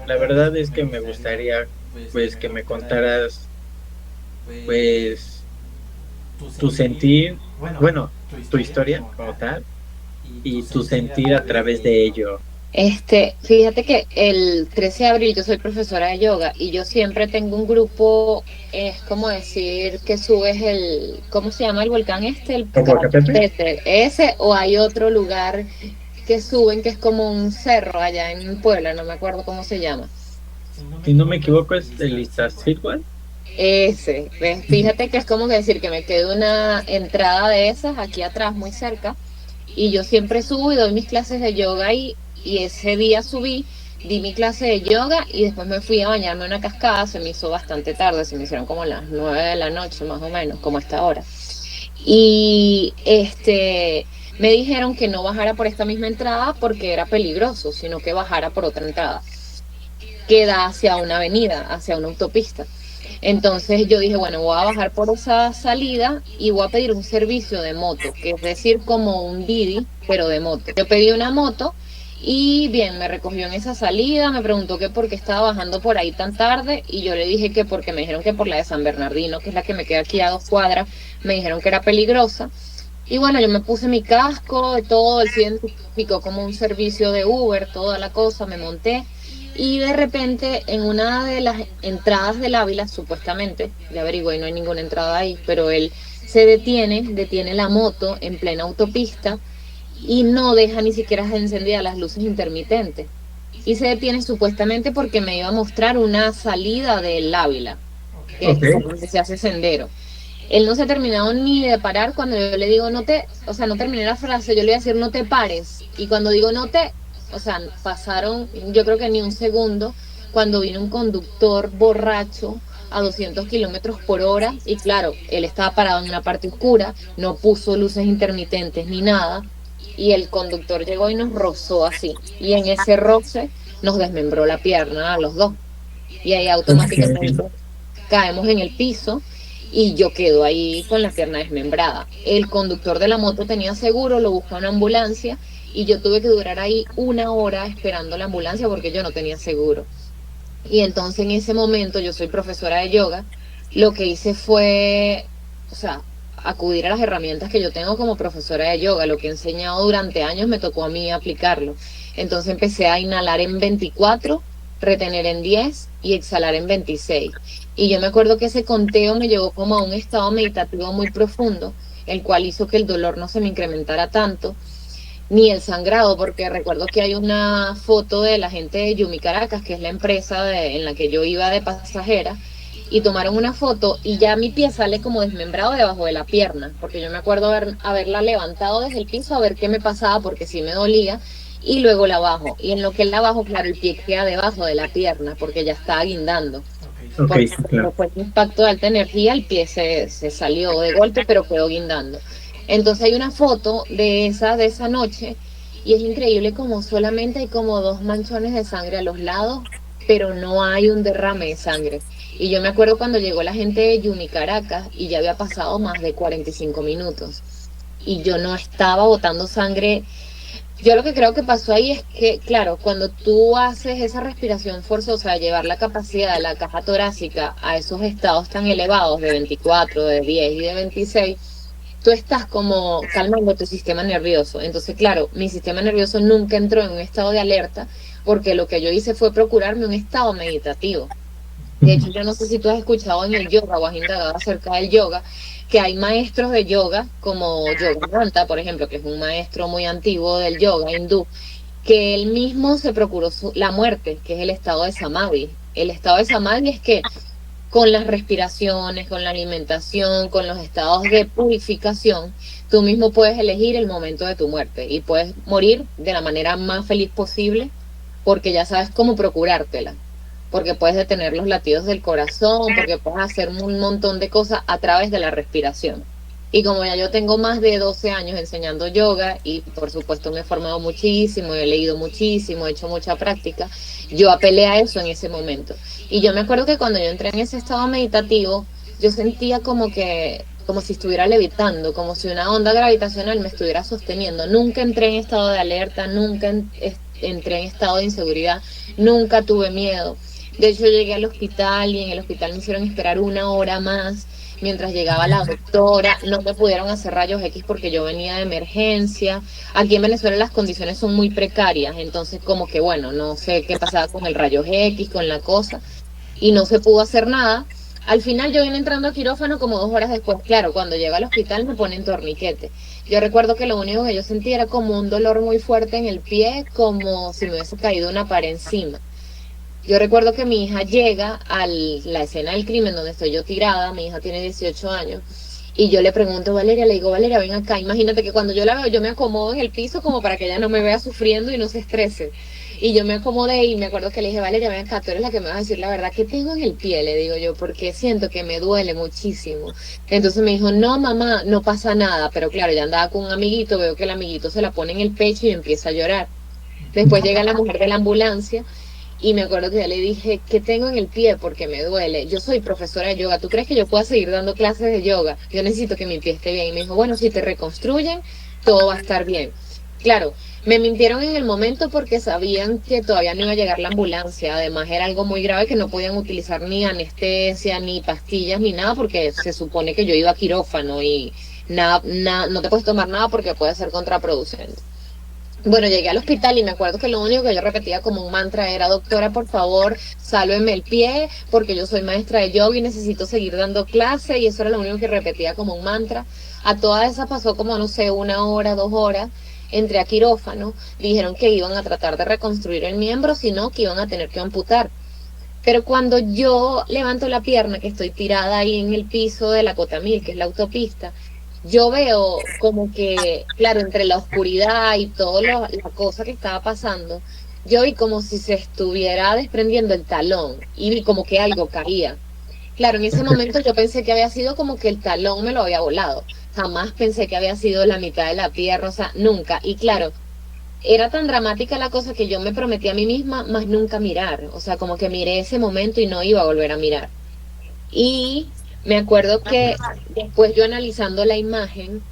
La verdad es que me gustaría, pues, que me contaras, pues, tu sentir, bueno, tu historia como tal y tu sentir a través de ello. Fíjate que el 13 de abril yo soy profesora de yoga y yo siempre tengo un grupo, es como decir que subes ¿cómo se llama el volcán El Popocatépetl. Popocatépetl, ese, o hay otro lugar que suben que es como un cerro allá en Puebla, no me acuerdo cómo se llama. Si no me equivoco, es el Iztaccíhuatl. Ese, ¿ves? Fíjate que es como que decir que me quedó una entrada de esas aquí atrás, muy cerca, y yo siempre subo y doy mis clases de yoga y ese día subí, di mi clase de yoga y después me fui a bañarme en una cascada, se me hizo bastante tarde, se me hicieron como las 9 de la noche más o menos, como esta hora. Y me dijeron que no bajara por esta misma entrada porque era peligroso, sino que bajara por otra entrada que da hacia una avenida, hacia una autopista. Entonces yo dije, bueno, voy a bajar por esa salida y voy a pedir un servicio de moto, que es decir, como un Didi, pero de moto. Yo pedí una moto y bien, me recogió en esa salida, me preguntó que por qué estaba bajando por ahí tan tarde y yo le dije que porque me dijeron que por la de San Bernardino, que es la que me queda aquí a 2 cuadras, me dijeron que era peligrosa. Y bueno, yo me puse mi casco, todo, el se identificó como un servicio de Uber, toda la cosa, me monté. Y de repente, en una de las entradas del Ávila, supuestamente, ya averigué y no hay ninguna entrada ahí, pero él se detiene la moto en plena autopista y no deja ni siquiera encendidas las luces intermitentes. Y se detiene supuestamente porque me iba a mostrar una salida del Ávila, que es Ok. por donde se hace sendero. Él no se ha terminado ni de parar cuando yo le digo o sea, no terminé la frase, yo le iba a decir no te pares. Y cuando digo o sea, pasaron yo creo que ni un segundo cuando vino un conductor borracho a 200 kilómetros por hora y claro, él estaba parado en una parte oscura, no puso luces intermitentes ni nada y el conductor llegó y nos rozó así. Y en ese roce nos desmembró la pierna a los dos y ahí Ok. automáticamente caemos en el piso y yo quedo ahí con la pierna desmembrada. El conductor de la moto tenía seguro, lo buscó una ambulancia y yo tuve que durar ahí 1 hora esperando la ambulancia porque yo no tenía seguro. Y entonces en ese momento yo soy profesora de yoga, lo que hice fue, o sea, acudir a las herramientas que yo tengo como profesora de yoga, lo que he enseñado durante años me tocó a mí aplicarlo. Entonces empecé a inhalar en 24, retener en 10 y exhalar en 26. Y yo me acuerdo que ese conteo me llevó como a un estado meditativo muy profundo, el cual hizo que el dolor no se me incrementara tanto ni el sangrado, porque recuerdo que hay una foto de la gente de Yumi Caracas, que es la empresa en la que yo iba de pasajera, y tomaron una foto y ya mi pie sale como desmembrado debajo de la pierna, porque yo me acuerdo haberla levantado desde el piso a ver qué me pasaba, porque sí me dolía, y luego la bajo. Y en lo que la bajo, claro, el pie queda debajo de la pierna, porque ya está guindando. Ok, Porque sí, cuando claro. fue el impacto de alta energía, el pie se salió de golpe, pero quedó guindando. Entonces hay una foto de esa noche y es increíble como solamente hay como 2 manchones de sangre a los lados, pero no hay un derrame de sangre. Y yo me acuerdo cuando llegó la gente de Yumi Caracas y ya había pasado más de 45 minutos y yo no estaba botando sangre. Yo lo que creo que pasó ahí es que, claro, cuando tú haces esa respiración forzosa, llevar la capacidad de la caja torácica a esos estados tan elevados de 24, de 10 y de 26, tú estás como calmando tu sistema nervioso. Entonces, claro, mi sistema nervioso nunca entró en un estado de alerta porque lo que yo hice fue procurarme un estado meditativo. De hecho, yo no sé si tú has escuchado en el yoga o has indagado acerca del yoga, que hay maestros de yoga como Yogananta, por ejemplo, que es un maestro muy antiguo del yoga hindú, que él mismo se procuró la muerte, que es el estado de samadhi. El estado de samadhi es que con las respiraciones, con la alimentación, con los estados de purificación, tú mismo puedes elegir el momento de tu muerte y puedes morir de la manera más feliz posible porque ya sabes cómo procurártela, porque puedes detener los latidos del corazón, porque puedes hacer un montón de cosas a través de la respiración. Y como ya yo tengo más de 12 años enseñando yoga y por supuesto me he formado muchísimo, he leído muchísimo, he hecho mucha práctica, yo apelé a eso en ese momento. Y yo me acuerdo que cuando yo entré en ese estado meditativo, yo sentía como si estuviera levitando, como si una onda gravitacional me estuviera sosteniendo. Nunca entré en estado de alerta, nunca entré en estado de inseguridad, nunca tuve miedo. De hecho, llegué al hospital y en el hospital me hicieron esperar 1 hora más mientras llegaba la doctora. No me pudieron hacer rayos X porque yo venía de emergencia. Aquí en Venezuela las condiciones son muy precarias, entonces como que bueno, no sé qué pasaba con el rayos X, con la cosa, y no se pudo hacer nada. Al final yo vine entrando a quirófano como 2 horas después. Claro, cuando llego al hospital me ponen torniquete. Yo recuerdo que lo único que yo sentía era como un dolor muy fuerte en el pie, como si me hubiese caído una pared encima. Yo recuerdo que mi hija llega a la escena del crimen donde estoy yo tirada, mi hija tiene 18 años, y yo le pregunto a Valeria, le digo, Valeria, ven acá, imagínate que cuando yo la veo, yo me acomodo en el piso como para que ella no me vea sufriendo y no se estrese. Y yo me acomodé y me acuerdo que le dije, Valeria, ven acá, tú eres la que me vas a decir la verdad, ¿qué tengo en el pie? Le digo yo, porque siento que me duele muchísimo. Entonces me dijo, no, mamá, no pasa nada, pero claro, ya andaba con un amiguito, veo que el amiguito se la pone en el pecho y empieza a llorar. Después llega la mujer de la ambulancia y me acuerdo que ya le dije, ¿qué tengo en el pie? Porque me duele. Yo soy profesora de yoga. ¿Tú crees que yo pueda seguir dando clases de yoga? Yo necesito que mi pie esté bien. Y me dijo, bueno, si te reconstruyen, todo va a estar bien. Claro, me mintieron en el momento porque sabían que todavía no iba a llegar la ambulancia. Además, era algo muy grave que no podían utilizar ni anestesia, ni pastillas, ni nada, porque se supone que yo iba a quirófano y nada, no te puedes tomar nada porque puede ser contraproducente. Bueno, llegué al hospital y me acuerdo que lo único que yo repetía como un mantra era, doctora, por favor, sálveme el pie, porque yo soy maestra de yoga y necesito seguir dando clase, y eso era lo único que repetía como un mantra. A toda esa pasó como, no sé, 1 hora, 2 horas, entré a quirófano, dijeron que iban a tratar de reconstruir el miembro, sino que iban a tener que amputar. Pero cuando yo levanto la pierna, que estoy tirada ahí en el piso de la Cotamil, que es la autopista, yo veo como que, claro, entre la oscuridad y toda la cosa que estaba pasando, yo vi como si se estuviera desprendiendo el talón y vi como que algo caía. Claro, en ese momento yo pensé que había sido como que el talón me lo había volado. Jamás pensé que había sido la mitad de la pierna, o sea, nunca. Y claro, era tan dramática la cosa que yo me prometí a mí misma más nunca mirar. O sea, como que miré ese momento y no iba a volver a mirar. Y me acuerdo que después yo analizando la imagen,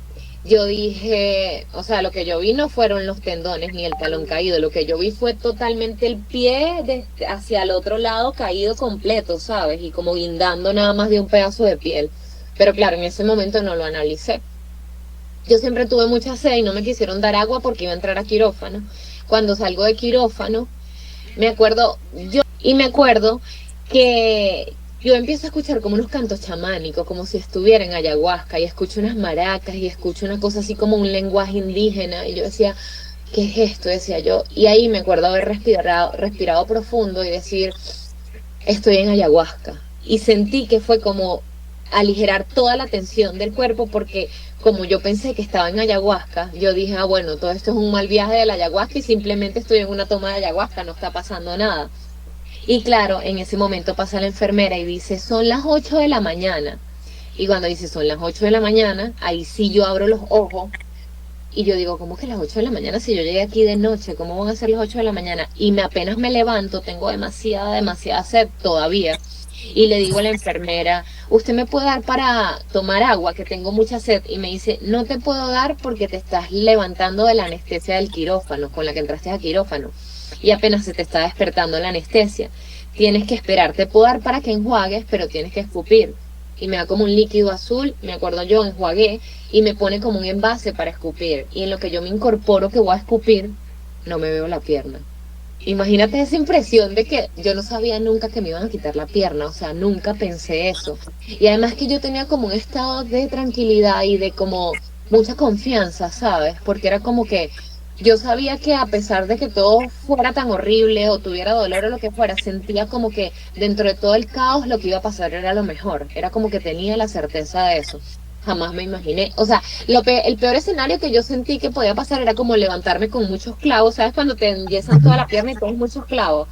yo dije, o sea, lo que yo vi no fueron los tendones ni el talón caído, lo que yo vi fue totalmente el pie hacia el otro lado caído completo, ¿sabes? Y como guindando nada más de un pedazo de piel. Pero claro, en ese momento no lo analicé. Yo siempre tuve mucha sed y no me quisieron dar agua porque iba a entrar a quirófano. Cuando salgo de quirófano, me acuerdo que yo empiezo a escuchar como unos cantos chamánicos, como si estuviera en ayahuasca, y escucho unas maracas y escucho una cosa así como un lenguaje indígena, y yo decía, ¿qué es esto? Decía yo, y ahí me acuerdo haber respirado profundo y decir, estoy en ayahuasca. Y sentí que fue como aligerar toda la tensión del cuerpo porque como yo pensé que estaba en ayahuasca, yo dije, ah, bueno, todo esto es un mal viaje de la ayahuasca y simplemente estoy en una toma de ayahuasca, no está pasando nada. Y claro, en ese momento pasa la enfermera y dice, son las 8 de la mañana. Y cuando dice, son las 8 de la mañana, ahí sí yo abro los ojos y yo digo, ¿cómo que las 8 de la mañana? Si yo llegué aquí de noche, ¿cómo van a ser las 8 de la mañana? Y apenas me levanto, tengo demasiada sed todavía. Y le digo a la enfermera, ¿usted me puede dar para tomar agua? Que tengo mucha sed. Y me dice, no te puedo dar porque te estás levantando de la anestesia del quirófano, con la que entraste a quirófano. Y apenas se te está despertando la anestesia. Tienes que esperar, te puedo dar para que enjuagues, pero tienes que escupir. Y me da como un líquido azul, me acuerdo yo, enjuagué, y me pone como un envase para escupir. Y en lo que yo me incorporo que voy a escupir, no me veo la pierna. Imagínate esa impresión de que yo no sabía nunca que me iban a quitar la pierna, o sea, nunca pensé eso. Y además que yo tenía como un estado de tranquilidad y de como mucha confianza, ¿sabes? Porque era como que yo sabía que a pesar de que todo fuera tan horrible o tuviera dolor o lo que fuera, sentía como que dentro de todo el caos lo que iba a pasar era lo mejor. Era como que tenía la certeza de eso. Jamás me imaginé. O sea, el peor escenario que yo sentí que podía pasar era como levantarme con muchos clavos. ¿Sabes? Cuando te enyesan toda la pierna y tienes muchos clavos.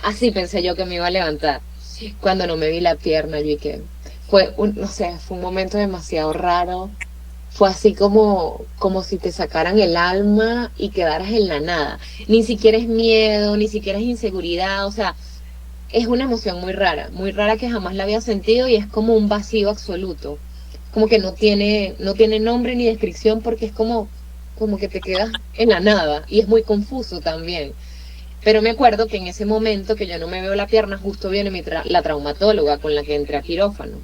Así pensé yo que me iba a levantar. Cuando no me vi la pierna, yo que no sé, fue un momento demasiado raro. Fue así como si te sacaran el alma y quedaras en la nada. Ni siquiera es miedo, ni siquiera es inseguridad. O sea, es una emoción muy rara que jamás la había sentido y es como un vacío absoluto. Como que no tiene nombre ni descripción porque es como que te quedas en la nada y es muy confuso también. Pero me acuerdo que en ese momento que yo no me veo la pierna, justo viene la traumatóloga con la que entré a quirófano.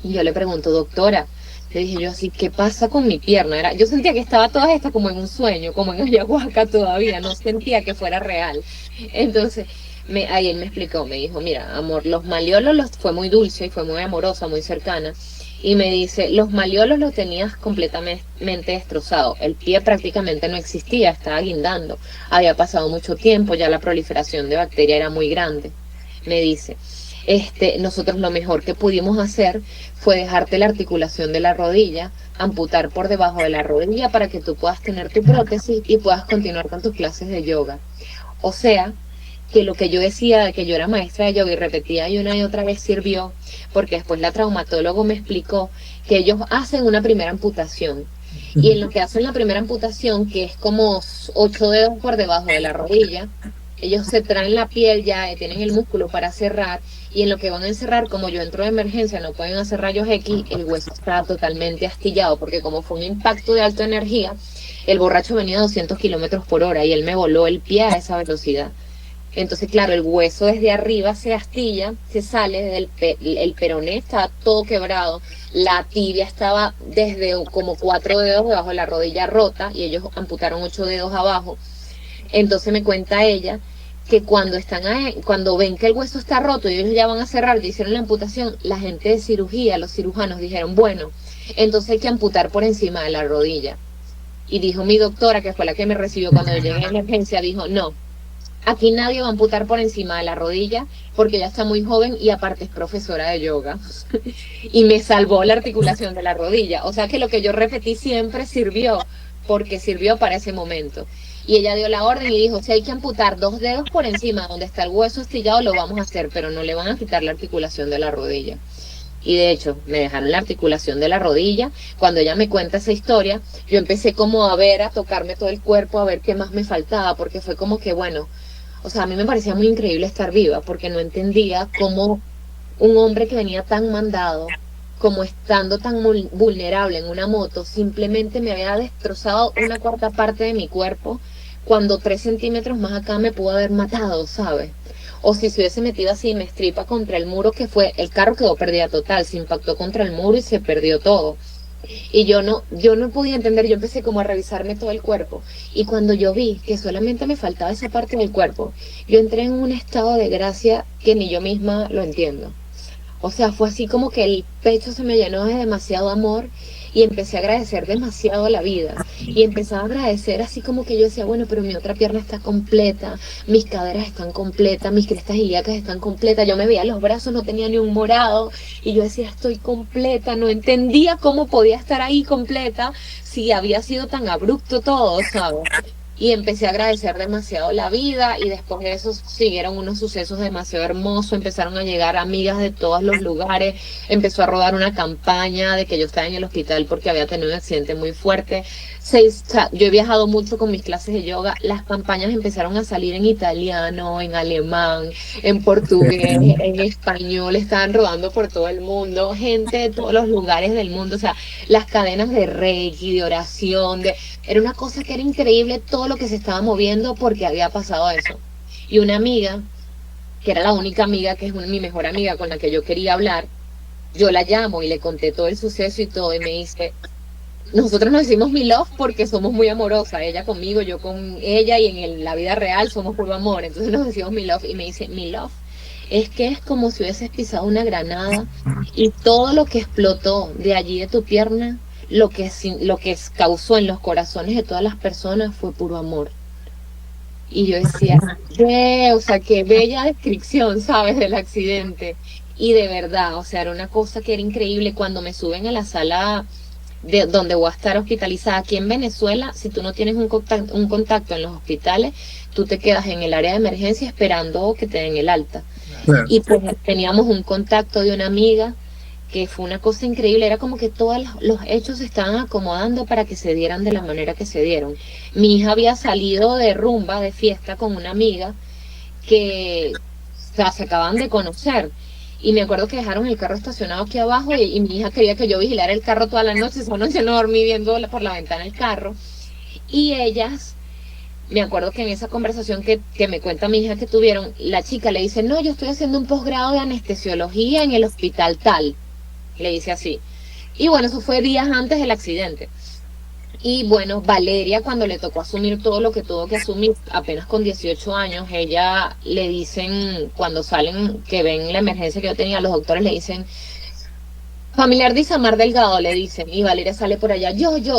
Y yo le pregunto, doctora, le dije yo así, ¿qué pasa con mi pierna? Yo sentía que estaba toda esta como en un sueño, como en ayahuasca todavía, no sentía que fuera real. Entonces, ahí él me explicó, me dijo, mira, amor, los maliolos fue muy dulce y fue muy amorosa, muy cercana. Y me dice, los maliolos los tenías completamente destrozado. El pie prácticamente no existía, estaba guindando. Había pasado mucho tiempo, ya la proliferación de bacteria era muy grande. Me dice, nosotros lo mejor que pudimos hacer fue dejarte la articulación de la rodilla, amputar por debajo de la rodilla para que tú puedas tener tu prótesis y puedas continuar con tus clases de yoga. O sea, que lo que yo decía de que yo era maestra de yoga y repetía y una y otra vez sirvió, porque después la traumatólogo me explicó que ellos hacen una primera amputación. Y en lo que hacen la primera amputación, que es como 8 dedos por debajo de la rodilla, ellos se traen la piel ya, tienen el músculo para cerrar, y en lo que van a encerrar, como yo entro de emergencia, no pueden hacer rayos X, el hueso está totalmente astillado, porque como fue un impacto de alta energía, el borracho venía a 200 kilómetros por hora y él me voló el pie a esa velocidad. Entonces, claro, el hueso desde arriba se astilla, se sale, el peroné estaba todo quebrado, la tibia estaba desde como 4 dedos debajo de la rodilla rota y ellos amputaron 8 dedos abajo. Entonces me cuenta ella que cuando ven que el hueso está roto y ellos ya van a cerrar, ya hicieron la amputación, la gente de cirugía, los cirujanos dijeron, bueno, entonces hay que amputar por encima de la rodilla. Y dijo mi doctora, que fue la que me recibió cuando yo llegué a emergencia, dijo, no, aquí nadie va a amputar por encima de la rodilla porque ella está muy joven y aparte es profesora de yoga. Y me salvó la articulación de la rodilla. O sea que lo que yo repetí siempre sirvió, porque sirvió para ese momento. Y ella dio la orden y dijo, si hay que amputar 2 dedos por encima donde está el hueso astillado, lo vamos a hacer, pero no le van a quitar la articulación de la rodilla. Y de hecho, me dejaron la articulación de la rodilla. Cuando ella me cuenta esa historia, yo empecé como a ver, a tocarme todo el cuerpo, a ver qué más me faltaba, porque fue como que, bueno, o sea, a mí me parecía muy increíble estar viva, porque no entendía cómo un hombre que venía tan mandado, como estando tan vulnerable en una moto, simplemente me había destrozado una cuarta parte de mi cuerpo, cuando 3 centímetros más acá me pudo haber matado, ¿sabes? O si se hubiese metido así, me estripa contra el muro, que fue, el carro quedó pérdida total, se impactó contra el muro y se perdió todo. Y yo no podía entender, yo empecé como a revisarme todo el cuerpo. Y cuando yo vi que solamente me faltaba esa parte del cuerpo, yo entré en un estado de gracia que ni yo misma lo entiendo. O sea, fue así como que el pecho se me llenó de demasiado amor y empecé a agradecer demasiado la vida. Y empezaba a agradecer así como que yo decía, bueno, pero mi otra pierna está completa, mis caderas están completas, mis crestas ilíacas están completas. Yo me veía los brazos, no tenía ni un morado. Y yo decía, estoy completa. No entendía cómo podía estar ahí completa si había sido tan abrupto todo, ¿sabes? Y empecé a agradecer demasiado la vida y después de eso siguieron unos sucesos demasiado hermosos, empezaron a llegar amigas de todos los lugares, empezó a rodar una campaña de que yo estaba en el hospital porque había tenido un accidente muy fuerte. O sea, yo he viajado mucho con mis clases de yoga, las campañas empezaron a salir en italiano, en alemán, en portugués, en español, estaban rodando por todo el mundo, gente de todos los lugares del mundo, o sea, las cadenas de Reiki, de oración, era una cosa que era increíble todo lo que se estaba moviendo porque había pasado eso. Y una amiga, que era la única amiga, que es mi mejor amiga con la que yo quería hablar, yo la llamo y le conté todo el suceso y todo, y me dice, nosotros nos decimos mi love porque somos muy amorosas, ella conmigo, yo con ella, y la vida real somos puro amor, entonces nos decimos mi love, y me dice, mi love, es que es como si hubieses pisado una granada y todo lo que explotó de allí de tu pierna, lo que causó en los corazones de todas las personas fue puro amor. Y yo decía, o sea, qué bella descripción, ¿sabes? Del accidente. Y de verdad, o sea, era una cosa que era increíble cuando me suben a la sala de donde voy a estar hospitalizada. Aquí en Venezuela, si tú no tienes un contacto en los hospitales, tú te quedas en el área de emergencia esperando que te den el alta. Claro. Y pues teníamos un contacto de una amiga que fue una cosa increíble, era como que todos los hechos se estaban acomodando para que se dieran de la manera que se dieron. Mi hija había salido de rumba, de fiesta con una amiga que, o sea, se acaban de conocer. Y me acuerdo que dejaron el carro estacionado aquí abajo y mi hija quería que yo vigilara el carro toda la noche. Esa noche no dormí viendo por la ventana el carro. Y ellas me acuerdo que en esa conversación que me cuenta mi hija que tuvieron, la chica le dice, no, yo estoy haciendo un posgrado de anestesiología en el hospital tal, le dice así. Y bueno, eso fue días antes del accidente. Y bueno, Valeria, cuando le tocó asumir todo lo que tuvo que asumir, apenas con 18 años, ella le dicen, cuando salen, que ven la emergencia que yo tenía, los doctores le dicen, familiar de Isamar Delgado, le dicen, y Valeria sale por allá,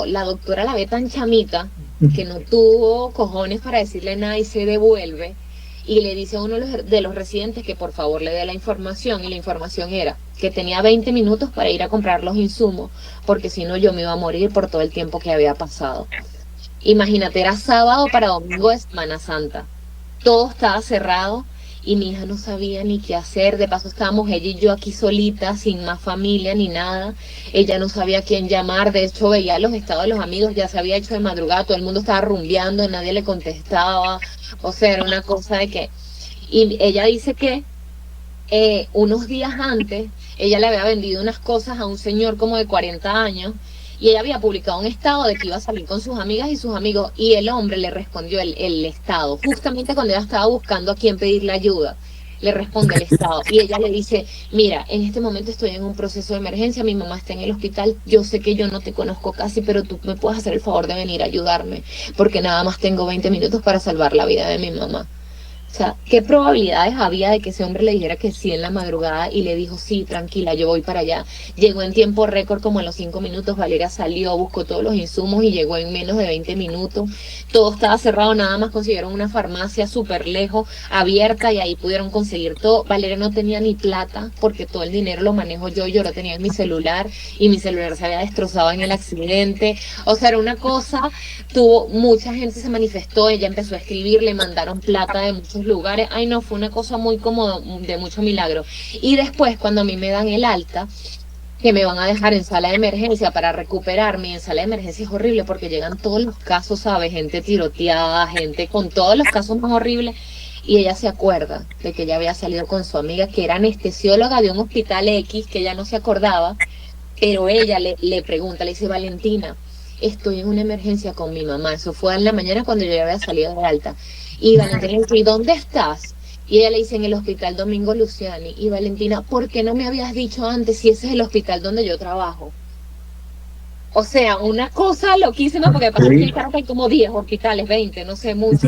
la doctora la ve tan chamita que no tuvo cojones para decirle nada y se devuelve y le dice a uno de los residentes que por favor le dé la información, y la información era que tenía 20 minutos para ir a comprar los insumos, porque si no yo me iba a morir por todo el tiempo que había pasado. Imagínate, era sábado para domingo de Semana Santa, todo estaba cerrado y mi hija no sabía ni qué hacer. De paso estábamos ella y yo aquí solitas, sin más familia ni nada. Ella no sabía a quién llamar, de hecho veía los estados de los amigos, ya se había hecho de madrugada, todo el mundo estaba rumbeando, nadie le contestaba. O sea, era una cosa de que... Y ella dice que unos días antes, ella le había vendido unas cosas a un señor como de 40 años y ella había publicado un estado de que iba a salir con sus amigas y sus amigos, y el hombre le respondió el estado, justamente cuando ella estaba buscando a quién pedirle ayuda. Le responde el estado y ella le dice, mira, en este momento estoy en un proceso de emergencia, mi mamá está en el hospital, yo sé que yo no te conozco casi, pero tú me puedes hacer el favor de venir a ayudarme, porque nada más tengo 20 minutos para salvar la vida de mi mamá. O sea, ¿qué probabilidades había de que ese hombre le dijera que sí en la madrugada y le dijo, sí, tranquila, yo voy para allá? Llegó en tiempo récord, como en los 5 minutos, Valeria salió, buscó todos los insumos y llegó en menos de 20 minutos. Todo estaba cerrado, nada más consiguieron una farmacia súper lejos, abierta, y ahí pudieron conseguir todo. Valeria no tenía ni plata, porque todo el dinero lo manejo yo lo tenía en mi celular, y mi celular se había destrozado en el accidente. O sea, era una cosa, mucha gente se manifestó, ella empezó a escribir, le mandaron plata de muchos lugares. Ay, no, fue una cosa muy como de mucho milagro. Y después, cuando a mí me dan el alta, que me van a dejar en sala de emergencia para recuperarme, en sala de emergencia es horrible porque llegan todos los casos, ¿sabes? Gente tiroteada, gente con todos los casos más horribles. Y ella se acuerda de que ella había salido con su amiga, que era anestesióloga de un hospital X, que ella no se acordaba, pero ella le pregunta, le dice, Valentina, estoy en una emergencia con mi mamá. Eso fue en la mañana cuando yo ya había salido de alta. Y Valentina le dice, ¿y dónde estás? Y ella le dice, en el hospital Domingo Luciani. Y Valentina, ¿por qué no me habías dicho antes si ese es el hospital donde yo trabajo? O sea, una cosa loquísima, porque pasa que creo que hay como 10 hospitales, 20, no sé, mucho.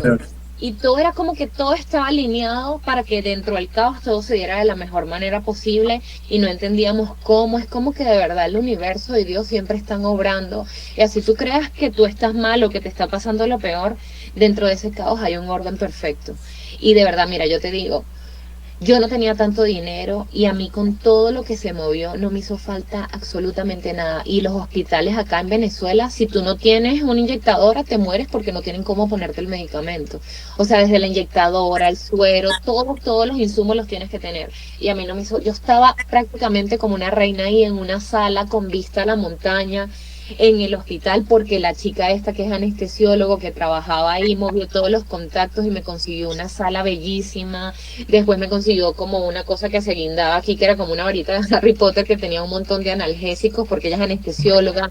Y todo era como que todo estaba alineado para que dentro del caos todo se diera de la mejor manera posible, y no entendíamos cómo. Es como que de verdad el universo y Dios siempre están obrando. Y así tú creas que tú estás mal o que te está pasando lo peor, dentro de ese caos hay un orden perfecto. Y de verdad, mira, yo te digo, yo no tenía tanto dinero y a mí con todo lo que se movió no me hizo falta absolutamente nada. Y los hospitales acá en Venezuela, si tú no tienes una inyectadora, te mueres porque no tienen cómo ponerte el medicamento. O sea, desde la inyectadora, el suero, todos los insumos los tienes que tener. Y a mí no me hizo, yo estaba prácticamente como una reina ahí en una sala con vista a la montaña, en el hospital, porque la chica esta que es anestesiólogo que trabajaba ahí movió todos los contactos y me consiguió una sala bellísima. Después me consiguió como una cosa que se guindaba aquí, que era como una varita de Harry Potter que tenía un montón de analgésicos, porque ella es anestesióloga.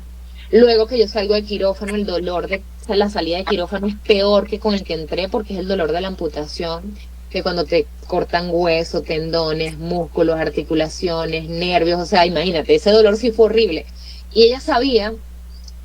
Luego que yo salgo de quirófano, el dolor de la salida de quirófano es peor que con el que entré, porque es el dolor de la amputación, que cuando te cortan hueso, tendones, músculos, articulaciones, nervios. O sea, imagínate, ese dolor sí fue horrible. Y ella sabía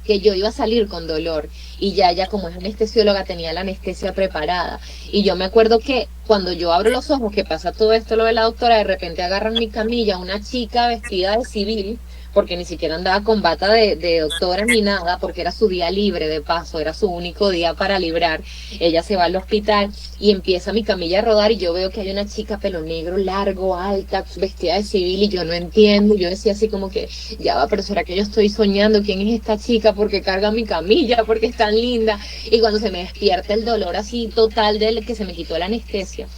que yo iba a salir con dolor, y ya ella, como es anestesióloga, tenía la anestesia preparada. Y yo me acuerdo que cuando yo abro los ojos, que pasa todo esto, lo de la doctora, de repente agarran mi camilla una chica vestida de civil, porque ni siquiera andaba con bata de doctora ni nada, porque era su día libre, de paso, era su único día para librar. Ella se va al hospital y empieza mi camilla a rodar, y yo veo que hay una chica pelo negro, largo, alta, vestida de civil, y yo no entiendo. Yo decía así como que, ya va, pero ¿será que yo estoy soñando? ¿Quién es esta chica? ¿Por qué carga mi camilla? ¿Por qué es tan linda? Y cuando se me despierta el dolor así total del que se me quitó la anestesia,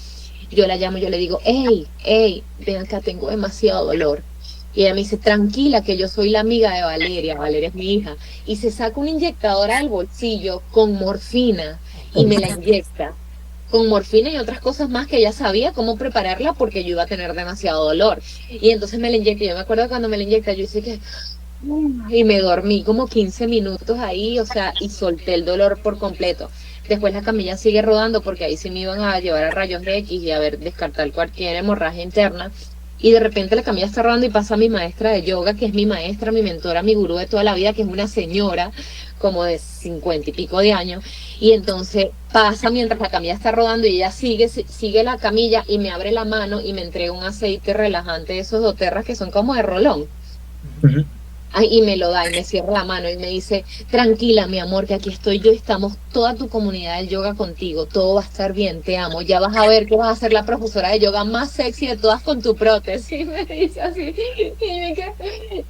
yo la llamo, yo le digo, hey, ven acá, tengo demasiado dolor. Y ella me dice, tranquila, que yo soy la amiga de Valeria, Valeria es mi hija. Y se saca una inyectadora del bolsillo con morfina y me la inyecta. Con morfina y otras cosas más que ella sabía cómo prepararla, porque yo iba a tener demasiado dolor. Y entonces me la inyecta. Yo me acuerdo que cuando me la inyecta, yo hice que... Y me dormí como 15 minutos ahí, o sea, y solté el dolor por completo. Después la camilla sigue rodando porque ahí sí me iban a llevar a rayos X y a ver, descartar cualquier hemorragia interna. Y de repente la camilla está rodando y pasa mi maestra de yoga, que es mi maestra, mi mentora, mi gurú de toda la vida, que es una señora como de 50 y pico de años. Y entonces pasa mientras la camilla está rodando y ella sigue la camilla y me abre la mano y me entrega un aceite relajante de esos doTERRA que son como de rolón. Ujú. Ay, y me lo da y me cierra la mano y me dice, tranquila, mi amor, que aquí estoy yo, estamos toda tu comunidad del yoga contigo, todo va a estar bien, te amo, ya vas a ver que vas a ser la profesora de yoga más sexy de todas con tu prótesis, me dice así.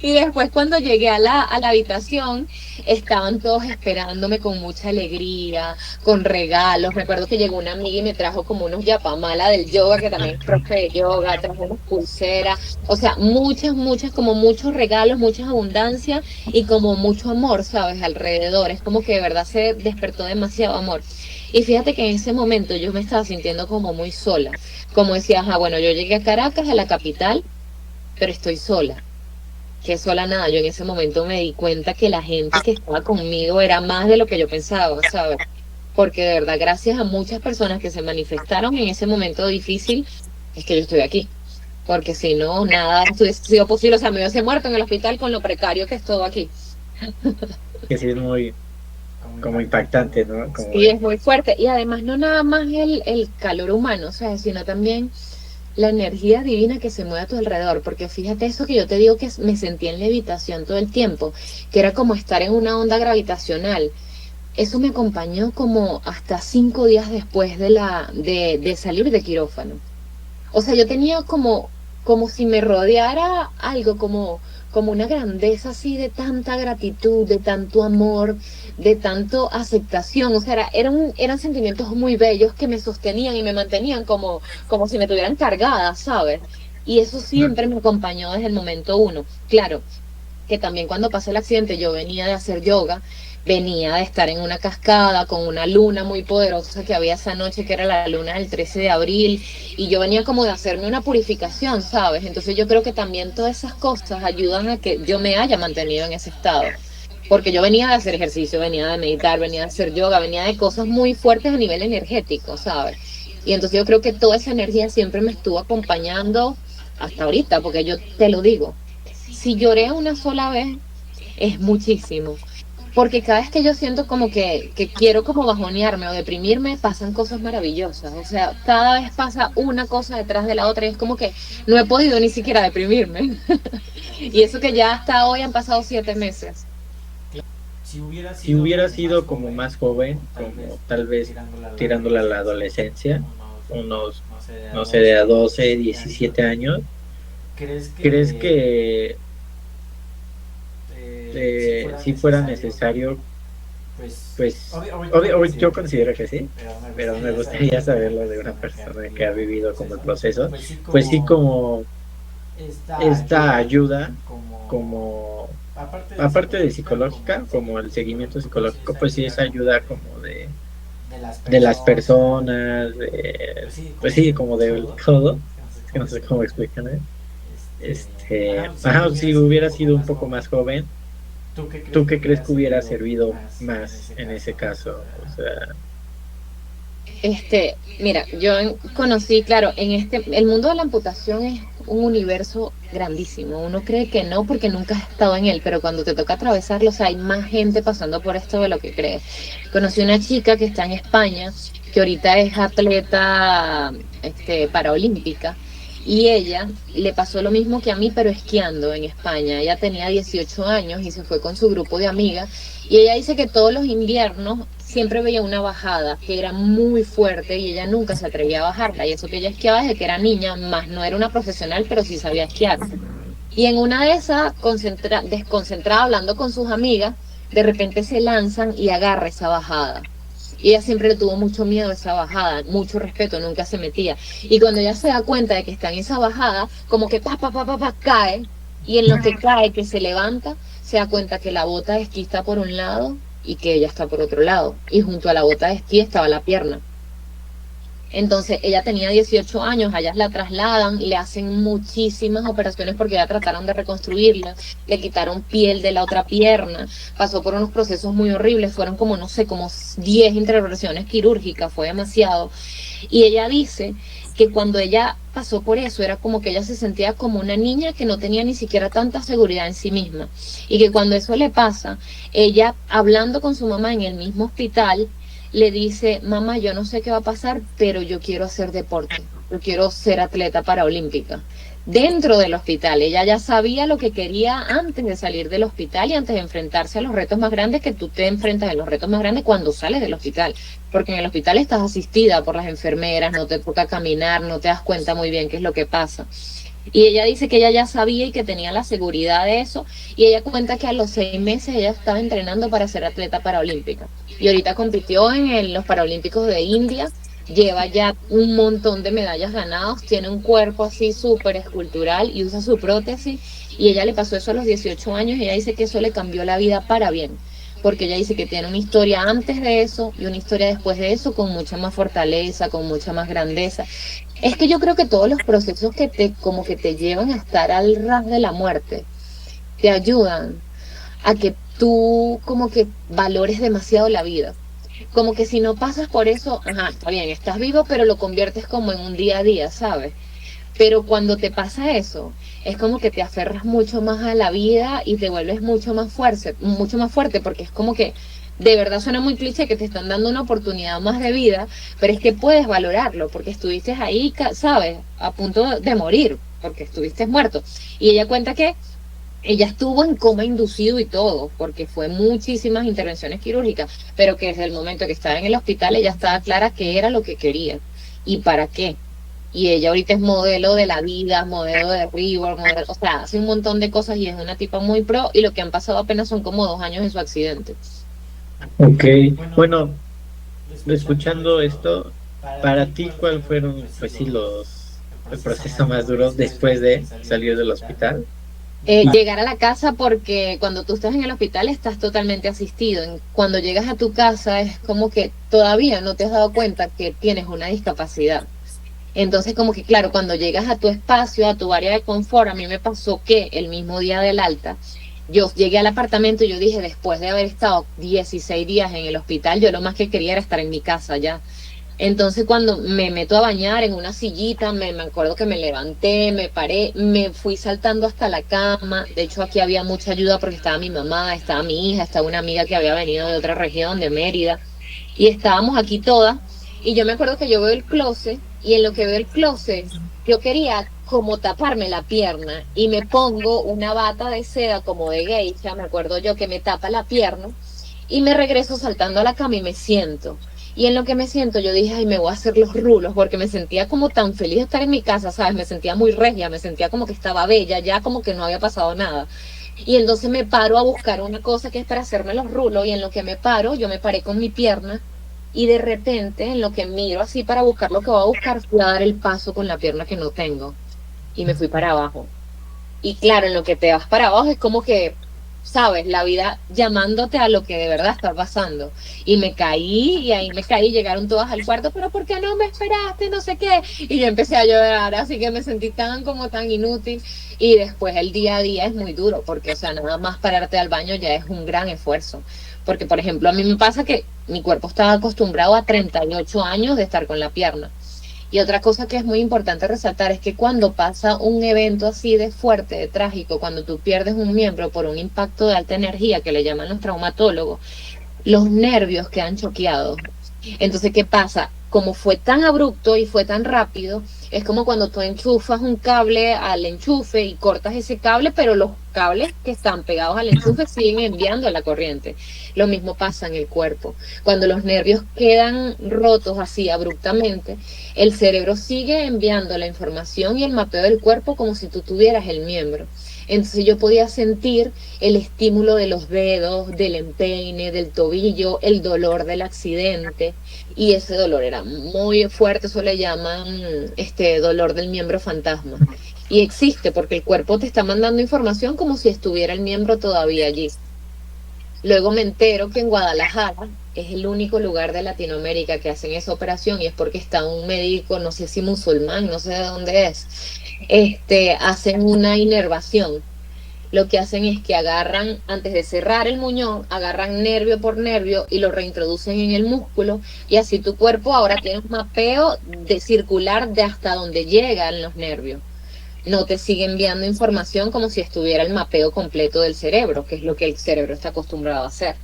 Y después cuando llegué a la habitación, estaban todos esperándome con mucha alegría, con regalos. Recuerdo que llegó una amiga y me trajo como unos yapamala del yoga, que también es profe de yoga, trajo unas pulseras, o sea, muchas, como muchos regalos, mucha abundancia y como mucho amor, ¿sabes? Alrededor. Es como que de verdad se despertó demasiado amor. Y fíjate que en ese momento yo me estaba sintiendo como muy sola. Como decía, ajá, bueno, yo llegué a Caracas, a la capital, pero estoy sola. Que sola nada, yo en ese momento me di cuenta que la gente que estaba conmigo era más de lo que yo pensaba, ¿sabes? Porque de verdad, gracias a muchas personas que se manifestaron en ese momento difícil, es que yo estoy aquí porque si no, nada hubiese sido posible. O sea, me hubiese muerto en el hospital con lo precario que es todo aquí. Que sí es muy como impactante, ¿no? Como Sí, es muy fuerte. Y además no nada más el calor humano, o sea, sino también la energía divina que se mueve a tu alrededor. Porque fíjate eso que yo te digo que me sentí en levitación todo el tiempo, que era como estar en una onda gravitacional. Eso me acompañó como hasta 5 días después de salir de quirófano. O sea, yo tenía como si me rodeara algo, como una grandeza así de tanta gratitud, de tanto amor, de tanto aceptación. O sea, eran sentimientos muy bellos que me sostenían y me mantenían como si me tuvieran cargada, ¿sabes? Y eso siempre me acompañó desde el momento uno. Claro, que también cuando pasó el accidente yo venía de hacer yoga, venía de estar en una cascada con una luna muy poderosa que había esa noche, que era la luna del 13 de abril, y yo venía como de hacerme una purificación, ¿sabes? Entonces yo creo que también todas esas cosas ayudan a que yo me haya mantenido en ese estado. Porque yo venía de hacer ejercicio, venía de meditar, venía de hacer yoga, venía de cosas muy fuertes a nivel energético, ¿sabes? Y entonces yo creo que toda esa energía siempre me estuvo acompañando hasta ahorita, porque yo te lo digo, si lloré una sola vez, es muchísimo. Porque cada vez que yo siento como que quiero como bajonearme o deprimirme, pasan cosas maravillosas. O sea, cada vez pasa una cosa detrás de la otra y es como que no he podido ni siquiera deprimirme. Y eso que ya hasta hoy han pasado 7 meses. si hubiera sido como más joven, como tal vez tirándola a la adolescencia, unos, no sé, de a 12, 17 años, ¿crees que si fuera necesario? Pues yo considero que sí, pero me gustaría saberlo de una persona que ha vivido como el proceso. Pues sí, como esta ayuda, como aparte de psicológica, como el seguimiento psicológico, pues sí, esa ayuda como de las personas, pues sí, como de todo. Es que no sé cómo explicarme. Ajá, si hubiera sido un poco más joven, ¿tú qué crees que hubiera servido más en ese caso? O sea, Mira, yo conocí, claro, el mundo de la amputación es un universo grandísimo. Uno cree que no porque nunca has estado en él, pero cuando te toca atravesarlo, o sea, hay más gente pasando por esto de lo que crees. Conocí una chica que está en España, que ahorita es atleta, paraolímpica, y ella le pasó lo mismo que a mí, pero esquiando en España. Ella tenía 18 años y se fue con su grupo de amigas y ella dice que todos los inviernos siempre veía una bajada que era muy fuerte y ella nunca se atrevía a bajarla. Y eso que ella esquiaba desde que era niña, más no era una profesional, pero sí sabía esquiar. Y en una de esas, desconcentrada, hablando con sus amigas, de repente se lanzan y agarra esa bajada. Y ella siempre le tuvo mucho miedo a esa bajada, mucho respeto, nunca se metía. Y cuando ella se da cuenta de que está en esa bajada, como que cae, y en lo que cae, que se levanta, se da cuenta que la bota de esquí está por un lado y que ella está por otro lado. Y junto a la bota de esquí estaba la pierna. Entonces ella tenía 18 años, allá la trasladan, le hacen muchísimas operaciones porque ya trataron de reconstruirla, le quitaron piel de la otra pierna, pasó por unos procesos muy horribles, fueron como, no sé, como 10 intervenciones quirúrgicas, fue demasiado. Y ella dice que cuando ella pasó por eso era como que ella se sentía como una niña que no tenía ni siquiera tanta seguridad en sí misma. Y que cuando eso le pasa, ella hablando con su mamá en el mismo hospital, le dice, mamá, yo no sé qué va a pasar, pero yo quiero hacer deporte, yo quiero ser atleta paraolímpica. Dentro del hospital, ella ya sabía lo que quería antes de salir del hospital y antes de enfrentarse a los retos más grandes que tú te enfrentas en los retos más grandes cuando sales del hospital, porque en el hospital estás asistida por las enfermeras, no te toca caminar, no te das cuenta muy bien qué es lo que pasa. Y ella dice que ella ya sabía y que tenía la seguridad de eso. Y ella cuenta que a los 6 meses ella estaba entrenando para ser atleta paraolímpica. Y ahorita compitió en los Paralímpicos de India. Lleva ya un montón de medallas ganadas. Tiene un cuerpo así súper escultural y usa su prótesis. Y ella le pasó eso a los 18 años y ella dice que eso le cambió la vida para bien. Porque ella dice que tiene una historia antes de eso y una historia después de eso con mucha más fortaleza, con mucha más grandeza. Es que yo creo que todos los procesos que te, como que te llevan a estar al ras de la muerte, te ayudan a que tú como que valores demasiado la vida. Como que si no pasas por eso, ajá, está bien, estás vivo, pero lo conviertes como en un día a día, ¿sabes? Pero cuando te pasa eso, es como que te aferras mucho más a la vida y te vuelves mucho más fuerte, porque es como que de verdad suena muy cliché que te están dando una oportunidad más de vida, pero es que puedes valorarlo, porque estuviste ahí, ¿sabes? A punto de morir, porque estuviste muerto. Y ella cuenta que ella estuvo en coma inducido y todo, porque fue muchísimas intervenciones quirúrgicas, pero que desde el momento que estaba en el hospital ella estaba clara que era lo que quería y para qué. Y ella ahorita es modelo de la vida, modelo de Reebok, modelo, o sea, hace un montón de cosas y es una tipa muy pro y lo que han pasado apenas son como 2 años en su accidente. Ok, bueno, escuchando esto, para ti, ¿cuál fueron, pues sí, el proceso más duro después de salir del hospital? Llegar a la casa porque cuando tú estás en el hospital estás totalmente asistido. Cuando llegas a tu casa es como que todavía no te has dado cuenta que tienes una discapacidad. Entonces, como que claro, cuando llegas a tu espacio, a tu área de confort, a mí me pasó que el mismo día del alta, yo llegué al apartamento y yo dije, después de haber estado 16 días en el hospital, yo lo más que quería era estar en mi casa ya. Entonces cuando me meto a bañar en una sillita, me acuerdo que me levanté, me paré, me fui saltando hasta la cama. De hecho aquí había mucha ayuda porque estaba mi mamá, estaba mi hija, estaba una amiga que había venido de otra región, de Mérida, y estábamos aquí todas. Y yo me acuerdo que yo veo el closet y en lo que veo el closet, yo quería como taparme la pierna y me pongo una bata de seda como de geisha, me acuerdo yo que me tapa la pierna y me regreso saltando a la cama y me siento. Y en lo que me siento, yo dije, ay, me voy a hacer los rulos, porque me sentía como tan feliz de estar en mi casa, ¿sabes? Me sentía muy regia, me sentía como que estaba bella, ya como que no había pasado nada. Y entonces me paro a buscar una cosa que es para hacerme los rulos, y en lo que me paro, yo me paré con mi pierna, y de repente, en lo que miro así para buscar lo que voy a buscar, fui a dar el paso con la pierna que no tengo, y me fui para abajo. Y claro, en lo que te vas para abajo es como que, sabes, la vida llamándote a lo que de verdad está pasando. Y me caí, y ahí me caí, llegaron todas al cuarto, pero ¿por qué no me esperaste? No sé qué. Y yo empecé a llorar, así que me sentí tan como tan inútil. Y después el día a día es muy duro, porque, o sea, nada más pararte al baño ya es un gran esfuerzo. Porque, por ejemplo, a mí me pasa que mi cuerpo estaba acostumbrado a 38 años de estar con la pierna. Y otra cosa que es muy importante resaltar es que cuando pasa un evento así de fuerte, de trágico, cuando tú pierdes un miembro por un impacto de alta energía que le llaman los traumatólogos, los nervios quedan choqueados. Entonces, ¿qué pasa? Como fue tan abrupto y fue tan rápido, es como cuando tú enchufas un cable al enchufe y cortas ese cable, pero los cables que están pegados al enchufe siguen enviando la corriente. Lo mismo pasa en el cuerpo. Cuando los nervios quedan rotos así abruptamente, el cerebro sigue enviando la información y el mapeo del cuerpo como si tú tuvieras el miembro. Entonces yo podía sentir el estímulo de los dedos, del empeine, del tobillo, el dolor del accidente. Y ese dolor era muy fuerte, eso le llaman dolor del miembro fantasma. Y existe porque el cuerpo te está mandando información como si estuviera el miembro todavía allí. Luego me entero que en Guadalajara es el único lugar de Latinoamérica que hacen esa operación y es porque está un médico, no sé si musulmán, no sé de dónde es, hacen una inervación. Lo que hacen es que agarran, antes de cerrar el muñón, agarran nervio por nervio y lo reintroducen en el músculo y así tu cuerpo ahora tiene un mapeo de circular de hasta donde llegan los nervios. No te sigue enviando información como si estuviera el mapeo completo del cerebro, que es lo que el cerebro está acostumbrado a hacer.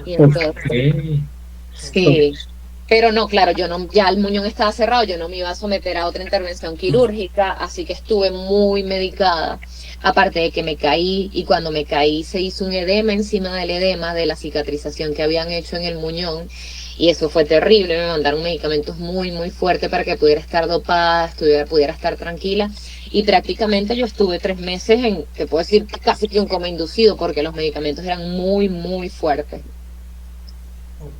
Y entonces, Ok, ok. sí, pero no, claro, yo no, ya el muñón estaba cerrado, yo no me iba a someter a otra intervención quirúrgica, así que estuve muy medicada. Aparte de que me caí y cuando me caí se hizo un edema encima del edema de la cicatrización que habían hecho en el muñón y eso fue terrible, me mandaron medicamentos muy, muy fuertes para que pudiera estar dopada, pudiera estar tranquila y prácticamente yo estuve 3 meses en, te puedo decir, casi que un coma inducido porque los medicamentos eran muy, muy fuertes.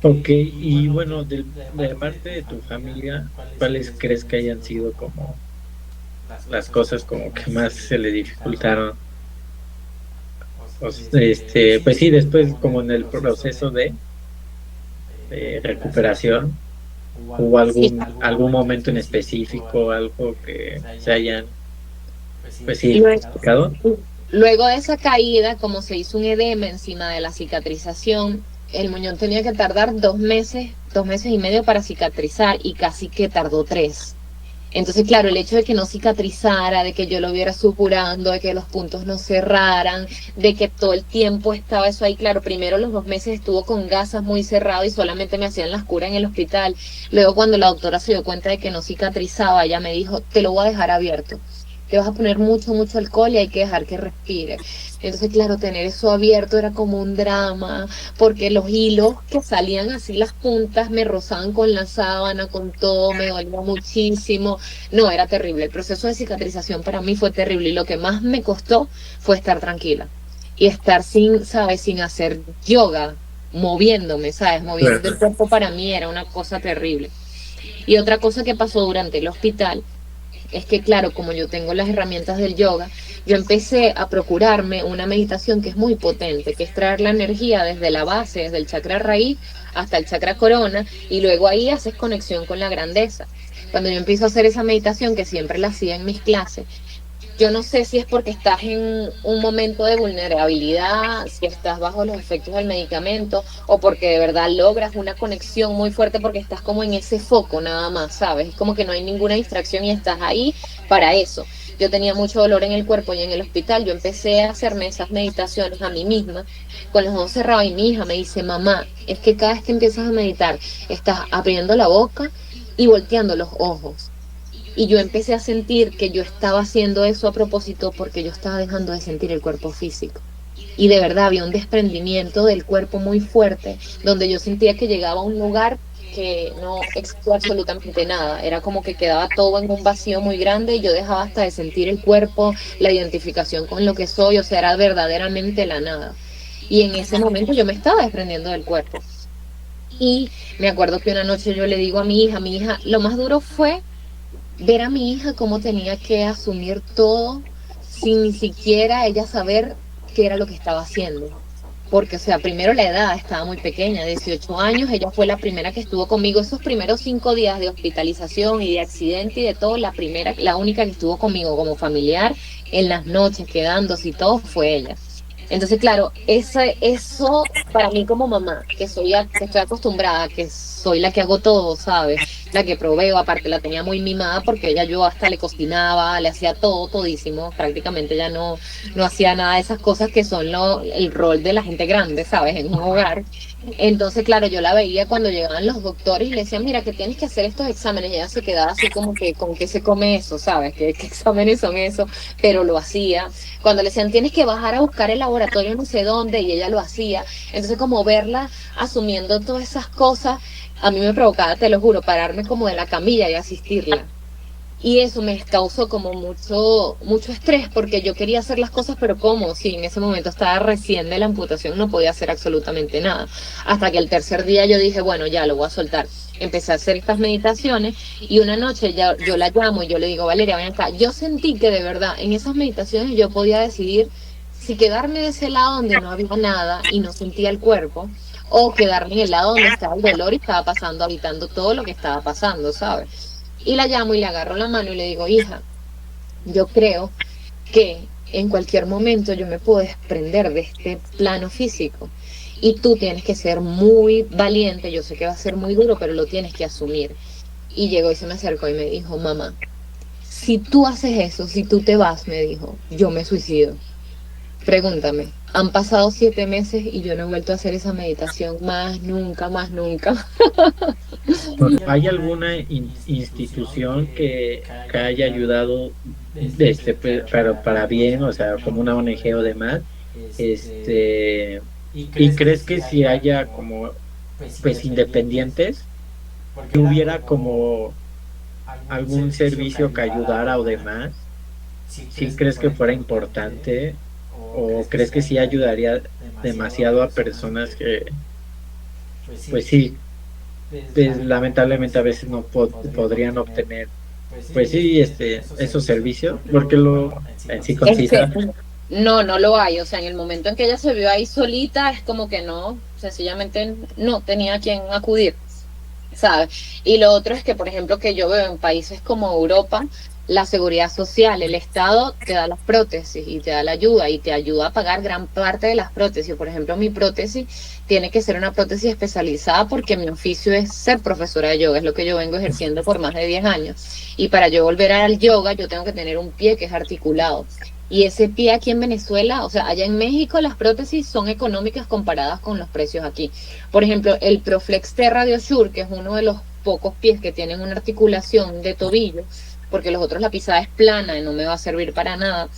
Ok, y bueno, de la parte de tu familia, ¿cuáles crees que hayan sido como las cosas como que más se le dificultaron? Pues sí, después como en el proceso de recuperación, ¿hubo Sí, algún momento en específico, algo que se hayan, pues sí, luego, explicado? luego de esa caída, como se hizo un edema encima de la cicatrización, el muñón tenía que tardar 2 meses y medio para cicatrizar y casi que tardó 3. Entonces, claro, el hecho de que no cicatrizara, de que yo lo viera supurando, de que los puntos no cerraran, de que todo el tiempo estaba eso ahí, claro, primero los 2 meses estuvo con gasas muy cerrado y solamente me hacían las curas en el hospital. Luego cuando la doctora se dio cuenta de que no cicatrizaba, ella me dijo, te lo voy a dejar abierto. Te vas a poner mucho, mucho alcohol y hay que dejar que respire. Entonces, claro, tener eso abierto era como un drama, porque los hilos que salían así, las puntas, me rozaban con la sábana, con todo, me dolía muchísimo. No, era terrible. El proceso de cicatrización para mí fue terrible y lo que más me costó fue estar tranquila y estar sin, ¿sabes? Sin hacer yoga, moviéndome, ¿sabes? Moviendo el Claro. cuerpo para mí era una cosa terrible. Y otra cosa que pasó durante el hospital es que, claro, como yo tengo las herramientas del yoga, yo empecé a procurarme una meditación que es muy potente, que es traer la energía desde la base, desde el chakra raíz hasta el chakra corona, y luego ahí haces conexión con la grandeza. Cuando yo empiezo a hacer esa meditación, que siempre la hacía en mis clases, yo no sé si es porque estás en un momento de vulnerabilidad, si estás bajo los efectos del medicamento o porque de verdad logras una conexión muy fuerte porque estás como en ese foco nada más, ¿sabes? Es como que no hay ninguna distracción y estás ahí para eso. Yo tenía mucho dolor en el cuerpo y en el hospital, yo empecé a hacerme esas meditaciones a mí misma con los ojos cerrados y mi hija me dice, mamá, es que cada vez que empiezas a meditar estás abriendo la boca y volteando los ojos. Y yo empecé a sentir que yo estaba haciendo eso a propósito porque yo estaba dejando de sentir el cuerpo físico. Y de verdad había un desprendimiento del cuerpo muy fuerte, donde yo sentía que llegaba a un lugar que no existía absolutamente nada. Era como que quedaba todo en un vacío muy grande y yo dejaba hasta de sentir el cuerpo, la identificación con lo que soy, o sea, era verdaderamente la nada. Y en ese momento yo me estaba desprendiendo del cuerpo. Y me acuerdo que una noche yo le digo a mi hija, lo más duro fue ver a mi hija cómo tenía que asumir todo sin ni siquiera ella saber qué era lo que estaba haciendo. Porque, o sea, primero la edad estaba muy pequeña, 18 años, ella fue la primera que estuvo conmigo esos primeros 5 días de hospitalización y de accidente y de todo, la primera, la única que estuvo conmigo como familiar en las noches, quedándose y todo, fue ella. Entonces, claro, eso para mí como mamá, que estoy acostumbrada, que soy la que hago todo, ¿sabes? La que proveo, aparte la tenía muy mimada porque ella yo hasta le cocinaba, le hacía todo, todísimo, prácticamente ya no hacía nada de esas cosas que son el rol de la gente grande, ¿sabes? En un hogar. Entonces, claro, yo la veía cuando llegaban los doctores y le decían, mira, que tienes que hacer estos exámenes. Y ella se quedaba así como que, ¿con qué se come eso? ¿Sabes? ¿Qué exámenes son esos? Pero lo hacía. Cuando le decían, tienes que bajar a buscar el laboratorio no sé dónde, y ella lo hacía. Entonces, como verla asumiendo todas esas cosas, a mí me provocaba, te lo juro, pararme como de la camilla y asistirla. Y eso me causó como mucho, mucho estrés porque yo quería hacer las cosas, pero ¿cómo? Si en ese momento estaba recién de la amputación, no podía hacer absolutamente nada. Hasta que el tercer día yo dije, bueno, ya lo voy a soltar. Empecé a hacer estas meditaciones y una noche ya, yo la llamo y yo le digo, Valeria, ven acá. Yo sentí que de verdad en esas meditaciones yo podía decidir si quedarme de ese lado donde no había nada y no sentía el cuerpo o quedarme en el lado donde estaba el dolor y estaba pasando, habitando todo lo que estaba pasando, ¿sabes? Y la llamo y le agarro la mano y le digo, hija, yo creo que en cualquier momento yo me puedo desprender de este plano físico y tú tienes que ser muy valiente, yo sé que va a ser muy duro, pero lo tienes que asumir. Y llegó y se me acercó y me dijo, mamá, si tú haces eso, si tú te vas, me dijo, yo me suicido. Pregúntame, han pasado 7 meses y yo no he vuelto a hacer esa meditación más nunca, más nunca. ¿Hay alguna institución que haya ayudado pues, para bien, o sea, como una ONG o demás? ¿Y crees que si haya como, pues, independientes, que hubiera como algún servicio que ayudara o demás? ¿Sí crees que fuera importante? ¿O crees que sí ayudaría demasiado a personas que, pues sí, pues, lamentablemente a veces no podrían obtener, pues sí, esos servicios, porque lo en sí Es que consista. no lo hay. O sea, en el momento en que ella se vio ahí solita, es como que no, sencillamente no tenía a quien acudir, ¿sabes? Y lo otro es que, por ejemplo, que yo veo en países como Europa, la seguridad social, el Estado te da las prótesis y te da la ayuda y te ayuda a pagar gran parte de las prótesis. Por ejemplo, mi prótesis tiene que ser una prótesis especializada porque mi oficio es ser profesora de yoga, es lo que yo vengo ejerciendo por más de 10 años. Y para yo volver al yoga, yo tengo que tener un pie que es articulado. Y ese pie aquí en Venezuela, o sea, allá en México las prótesis son económicas comparadas con los precios aquí. Por ejemplo, el Proflex Terra de Osur, que es uno de los pocos pies que tienen una articulación de tobillo, porque los otros la pisada es plana y no me va a servir para nada.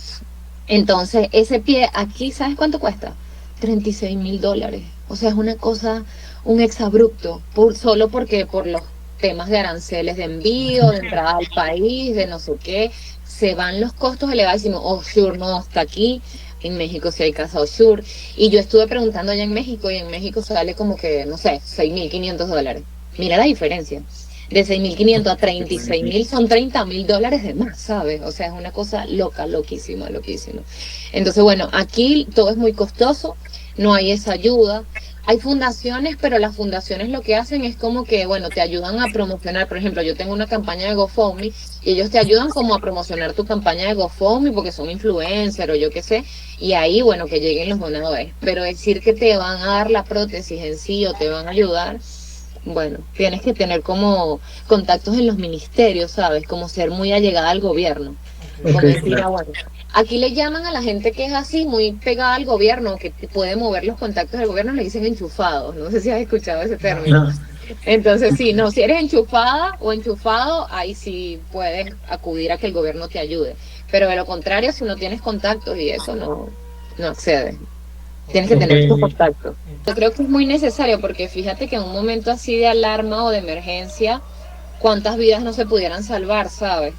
Entonces, ese pie aquí, ¿sabes cuánto cuesta? $36,000. O sea, es una cosa, un exabrupto, solo porque por los temas de aranceles de envío, de entrada al país, de no sé qué, se van los costos elevadísimos. Offshore no está aquí, en México sí hay casa offshore. Y yo estuve preguntando allá en México y en México sale como que, no sé, $6,500. Mira la diferencia. De 6,500 a 36,000 son $30,000 de más, ¿sabes? O sea, es una cosa loca, loquísima, loquísima. Entonces, bueno, aquí todo es muy costoso, no hay esa ayuda. Hay fundaciones, pero las fundaciones lo que hacen es como que, bueno, te ayudan a promocionar. Por ejemplo, yo tengo una campaña de GoFundMe y ellos te ayudan como a promocionar tu campaña de GoFundMe porque son influencers o yo qué sé. Y ahí, bueno, que lleguen los donadores. Pero decir que te van a dar la prótesis en sí o te van a ayudar, bueno, tienes que tener como contactos en los ministerios, ¿sabes? Como ser muy allegada al gobierno. Como Okay, decir, ah, bueno, aquí le llaman a la gente que es así, muy pegada al gobierno, que puede mover los contactos del gobierno, le dicen enchufados. No sé si has escuchado ese término. no, Entonces, sí, no, si eres enchufada o enchufado, ahí sí puedes acudir a que el gobierno te ayude. Pero de lo contrario, si no tienes contactos y eso, no accedes. Tienes que tener tus okay, contactos. Yo creo que es muy necesario porque fíjate que en un momento así de alarma o de emergencia, cuántas vidas no se pudieran salvar, ¿sabes?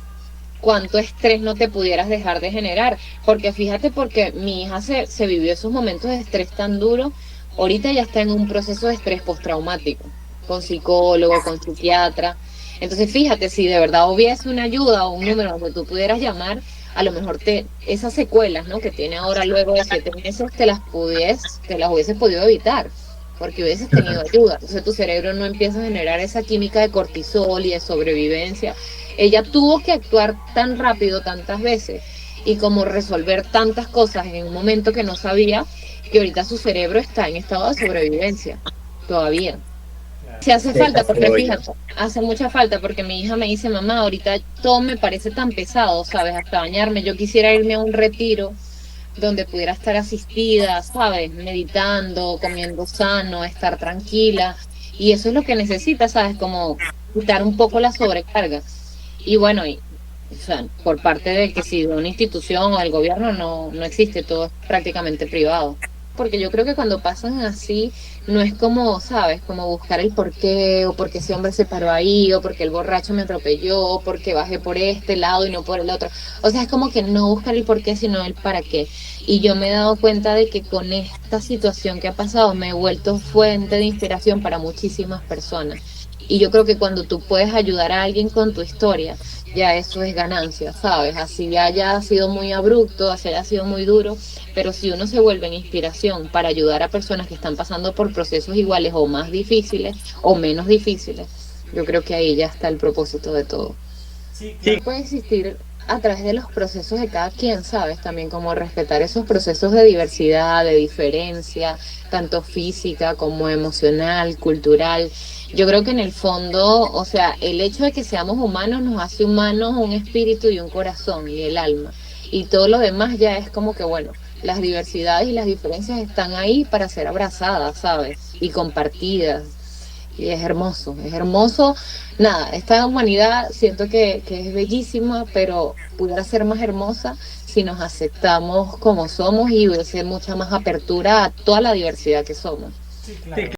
Cuánto estrés no te pudieras dejar de generar. Porque fíjate, porque mi hija se vivió esos momentos de estrés tan duros, ahorita ya está en un proceso de estrés postraumático, con psicólogo, con psiquiatra. Entonces fíjate, si de verdad hubiese una ayuda o un número donde tú pudieras llamar, a lo mejor esas secuelas, ¿no?, que tiene ahora luego de 7 meses, te las hubieses podido evitar, porque hubieses tenido ayuda. Entonces tu cerebro no empieza a generar esa química de cortisol y de sobrevivencia. Ella tuvo que actuar tan rápido tantas veces y como resolver tantas cosas en un momento que no sabía, que ahorita su cerebro está en estado de sobrevivencia todavía. Si hace falta, porque desarrollo. fíjate, hace mucha falta, porque mi hija me dice, mamá, ahorita todo me parece tan pesado, ¿sabes? Hasta bañarme. Yo quisiera irme a un retiro donde pudiera estar asistida, ¿sabes? Meditando, comiendo sano, estar tranquila. Y eso es lo que necesita, ¿sabes? Como quitar un poco la sobrecarga. Y bueno, o sea, por parte de que si de una institución o del gobierno no existe, todo es prácticamente privado. Porque yo creo que cuando pasan así, no es como, ¿sabes? Como buscar el por qué, o porque ese hombre se paró ahí, o porque el borracho me atropelló, o porque bajé por este lado y no por el otro. O sea, es como que no buscar el por qué, sino el para qué. Y yo me he dado cuenta de que con esta situación que ha pasado, me he vuelto fuente de inspiración para muchísimas personas. Y yo creo que cuando tú puedes ayudar a alguien con tu historia, ya eso es ganancia, ¿sabes? Así haya sido muy abrupto, así haya sido muy duro, pero si uno se vuelve en inspiración para ayudar a personas que están pasando por procesos iguales o más difíciles o menos difíciles, yo creo que ahí ya está el propósito de todo. Sí, Puede existir a través de los procesos de cada quien, ¿sabes? También como respetar esos procesos de diversidad, de diferencia, tanto física como emocional, cultural. Yo creo que en el fondo, o sea, el hecho de que seamos humanos nos hace humanos un espíritu y un corazón y el alma. Y todo lo demás ya es como que, bueno, las diversidades y las diferencias están ahí para ser abrazadas, ¿sabes? Y compartidas. Y es hermoso. Nada, esta humanidad siento que es bellísima, pero pudiera ser más hermosa si nos aceptamos como somos y hubiese mucha más apertura a toda la diversidad que somos. sí,